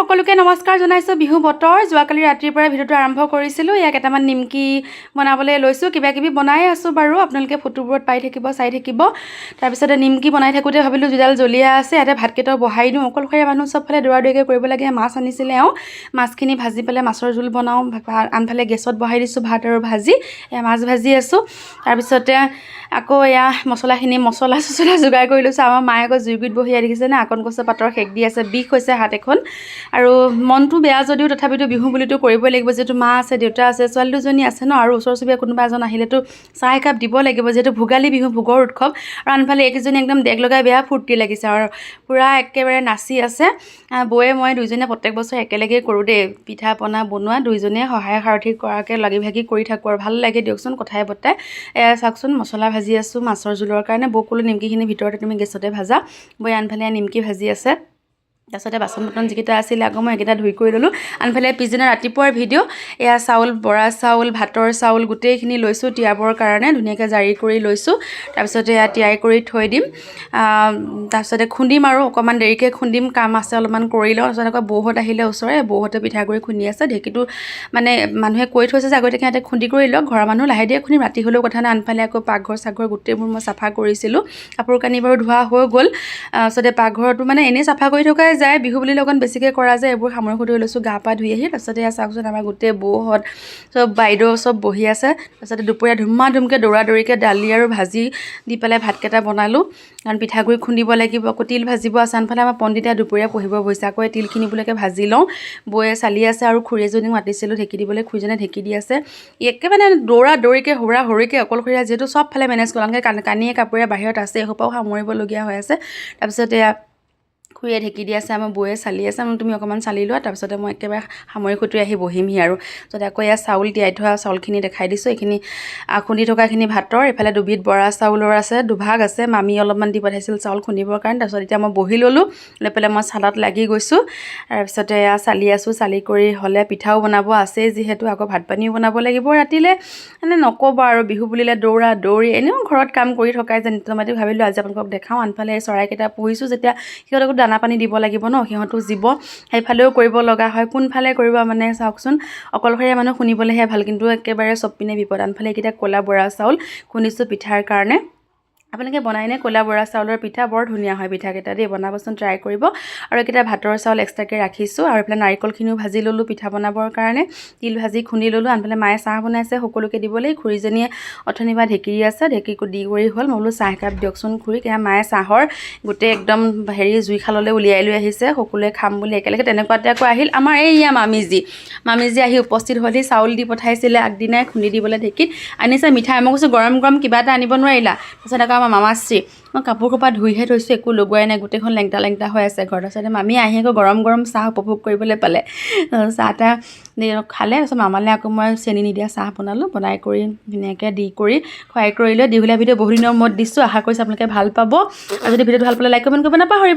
সকলোকে নমস্কাৰ জনাইছোঁ। বিহু বতৰ যোৱাকালি ৰাতিৰ পৰা ভিডিঅ'টো আৰম্ভ কৰিছিলোঁ। ইয়াক কেইটামান নিমকি বনাবলৈ লৈছোঁ। কিবা কিবি বনাই আছোঁ বাৰু, আপোনালোকে ফটোবোৰত পাই থাকিব, চাই থাকিব। তাৰপিছতে নিমকি বনাই থাকোঁতে ভাবিলোঁ জুইডাল জ্বলিয়া আছে, ইয়াতে ভাতকেইটাও বহাই দিওঁ। অকলশৰীয়া মানুহ চবফালে দৌৰা-দৌৰিকৈ কৰিব লাগে। মাছ আনিছিলে এওঁ, মাছখিনি ভাজি পেলাই মাছৰ জোল বনাওঁ। আনফালে গেছত বহাই দিছোঁ ভাত আৰু ভাজি, মাছ ভাজি আছোঁ। তাৰপিছতে আকৌ এয়া মছলা যোগাৰ কৰি লৈছোঁ। আমাৰ মায়ে আকৌ জুইগুৰিত বহিয়াই দেখিছেনে, আকন কচু পাতৰ সেক দি আছে, বিষ হৈছে হাত এখন। আৰু মনটো বেয়া যদিও তথাপিতো বিহু বুলিতো কৰিবই লাগিব, যিহেতু মা আছে, দেউতা আছে, ছোৱালী দুজনী আছে ন, আৰু ওচৰ চুবুৰীয়া কোনোবা এজন আহিলেতো চাহ একাপ দিব লাগিব, যিহেতু ভোগালী বিহু, ভোগৰ উৎসৱ। আৰু আনফালে এইকেইজনী একদম ডেক লগাই বেয়া ফূৰ্তি লাগিছে আৰু পূৰা একেবাৰে নাচি আছে। বৌয়ে মই দুইজনীয়ে প্ৰত্যেক বছৰ একেলগেই কৰোঁ দেই, পিঠা পনা বনোৱা দুইজনীয়ে সহায় সাৰথি কৰাকৈ লাগি ভাগি কৰি থাকোঁ আৰু ভাল লাগে দিয়কচোন কথাই বতাই। চাওকচোন মছলা ভাজি আছোঁ মাছৰ জোলৰ কাৰণে। বৌক ক'লোঁ নিমকিখিনি ভিতৰতে তুমি গেছতে ভাজা। বৌয়ে আনফালে নিমকি ভাজি আছে। তাৰপিছতে বাচন বৰ্তন যিকেইটা আছিলে আকৌ মই এইকেইটা ধুই কৰি ল'লোঁ। আনফালে পিছদিনা ৰাতিপুৱাৰ ভিডিঅ', এয়া চাউল, বৰা চাউল, ভাতৰ চাউল গোটেইখিনি লৈছোঁ তিয়াবৰ কাৰণে, ধুনীয়াকৈ জাৰি কৰি লৈছোঁ। তাৰপিছতে এয়া তিয়াই কৰি থৈ দিম। তাৰপিছতে খুন্দিম আৰু অকণমান দেৰিকৈ খুন্দিম, কাম আছে অলপমান কৰি লওঁ। তাৰপিছত আকৌ বৌহঁত আহিলে ওচৰৰে, বৌহঁতে পিঠাগুড়ি খুন্দি আছে। ঢেঁকীটো মানে মানুহে কৈ থৈছে যে আগতীয়াকৈ সিহঁতে খুন্দি কৰি লওক, ঘৰৰ মানুহ লাহে ধীৰে খুন্দিম, ৰাতি হ'লেও কথা নাই। আনফালে আকৌ পাকঘৰ চাকঘৰ গোটেইবোৰ মই চাফা কৰিছিলোঁ, কাপোৰ কানি বাৰু ধোৱা হৈ গ'ল। তাৰপিছতে পাকঘৰটো মানে এনেই চাফা কৰি থকাই যায়, বিহু বুলি লগত বেছিকৈ কৰা যায়, এইবোৰ সামৰি সুতৰি লৈছোঁ, গা পা ধুই আহি। তাৰপিছতে এয়া চাওকচোন আমাৰ গোটেই বৌহঁত চব, বাইদেউ চব বহি আছে। তাৰপিছতে দুপৰীয়া ধুমা-ধুমকৈ দৌৰা-দৌৰিকৈ দালি আৰু ভাজি দি পেলাই ভাতকেইটা বনালোঁ, কাৰণ পিঠাগুড়ি খুন্দিব লাগিব, আকৌ তিল ভাজিব আছে। আনফালে আমাৰ পণ্ডিতে দুপৰীয়া পঢ়িব বহিছে, আকৌ এই তিলখিনি বোলেকে ভাজি লওঁ। বৌয়ে চালি আছে আৰু খুৰী এজনীক মাতিছিলোঁ ঢেঁকী দিবলৈ, খুৰীজনীয়ে ঢেঁকী দি আছে। একেবাৰে দৌৰা-দৌৰিকৈ হুৰা-হুৰিকৈ অকলশৰীয়া, যিহেতু চব ফালে মেনেজ কৰোঁ, আনকৈ কানিয়ে কাপোৰে বাহিৰত আছে, এসোপাও সামৰিবলগীয়া হৈ আছে। তাৰপিছতে এয়া খুৰীয়ে ঢেঁকী দি আছে, আমাৰ বৌয়ে চালি আছে। তুমি অকণমান চালি লোৱা, তাৰপিছতে মই একেবাৰে সামৰি সুতৰি আহি বহিমহি আৰু। তাৰপিছতে আকৌ এয়া চাউল তিয়াই থোৱা চাউলখিনি দেখাই দিছোঁ। এইখিনি খুন্দি থকাখিনি ভাতৰ, এইফালে দুবিধ বৰা চাউলৰ আছে, দুভাগ আছে, মামী অলপমান দি পঠাইছিল চাউল খুন্দিবৰ কাৰণে। তাৰপিছত এতিয়া মই বহি ল'লোঁ, লৈ পেলাই মই চালাত লাগি গৈছোঁ। তাৰপিছতে এয়া চালি আছোঁ, চালি কৰি হ'লে পিঠাও বনাব আছেই, যিহেতু আকৌ ভাত পানীও বনাব লাগিব ৰাতিলৈ। মানে নক'ব আৰু বিহু বুলিলে দৌৰা দৌৰি, এনেও ঘৰত কাম কৰি থকাই যে নিত্যমাতি, ভাবিলোঁ আজি আপোনালোকক দেখাওঁ। আনফালে এই চৰাইকেইটা পুহিছোঁ যেতিয়া, সিহঁতকো দানা পানী দিব লাগিব ন, সিহঁতো জীৱ, সেইফালেও কৰিব লগা হয়। কোনফালে কৰিব মানে চাওকচোন, অকলশৰীয়া মানুহ শুনিবলৈহে ভাল, কিন্তু একেবাৰে চব পিনে বিপদ। আনফালে এইকেইটা ক'লা বৰা চাউল খুন্দিছোঁ পিঠাৰ কাৰণে। আপোনালোকে বনাইনে ক'লা বৰা চাউলৰ পিঠা? বৰ ধুনীয়া হয় পিঠাকেইটা দেই, বনাবচোন, ট্ৰাই কৰিব। আৰু এইকেইটা ভাতৰ চাউল এক্সট্ৰাকৈ ৰাখিছোঁ। আৰু এইফালে নাৰিকলখিনিও ভাজি ল'লোঁ পিঠা বনাবৰ কাৰণে, তিল ভাজি খুন্দি ল'লোঁ। আনফালে মায়ে চাহ বনাইছে সকলোকে দিবলৈ, খুৰীজনীয়ে অথনি বা ঢেঁকী আছে, ঢেঁকী দি কৰি হ'ল। মই বোলো চাহ একাপ দিয়কচোন খুৰীক। মায়ে চাহৰ গোটেই একদম জুইশাললৈ উলিয়াই লৈ আহিছে, সকলোৱে খাম বুলি একেলগে। তেনেকুৱাতে আকৌ আহিল আমাৰ এইয়া মামীজি আহি উপস্থিত হ'লহি। চাউল দি পঠাইছিলে আগদিনাই খুন্দি দিবলৈ ঢেঁকীত, আনিছে মিঠাই। মই কৈছোঁ গৰম গৰম কিবা এটা আনিব নোৱাৰিলা? তাৰপিছত আকৌ আমাৰ মামাশ্ৰী, মই কাপোৰ কোপা ধুইহে থৈছোঁ, একো লগোৱাই নাই, গোটেইখন লেংটা লেংটা হৈ আছে ঘৰত। তাৰপিছতে মামী আহি আকৌ গৰম গৰম চাহ উপভোগ কৰিবলৈ পালে, চাহ তাহ খালে। তাৰপিছত মামালৈ আকৌ মই চেনি নিদিয়া চাহ বনালোঁ, বনাই কৰি ধুনীয়াকৈ দি কৰি খুৱাই কৰি লৈ দীঘলীয়া ভিডিঅ' বহুদিনৰ মূৰত দিছোঁ। আশা কৰিছোঁ আপোনালোকে ভাল পাব, আৰু যদি ভিডিঅ'টো ভাল পালে লাইক কমেণ্ট কৰিব নাপাহৰিব।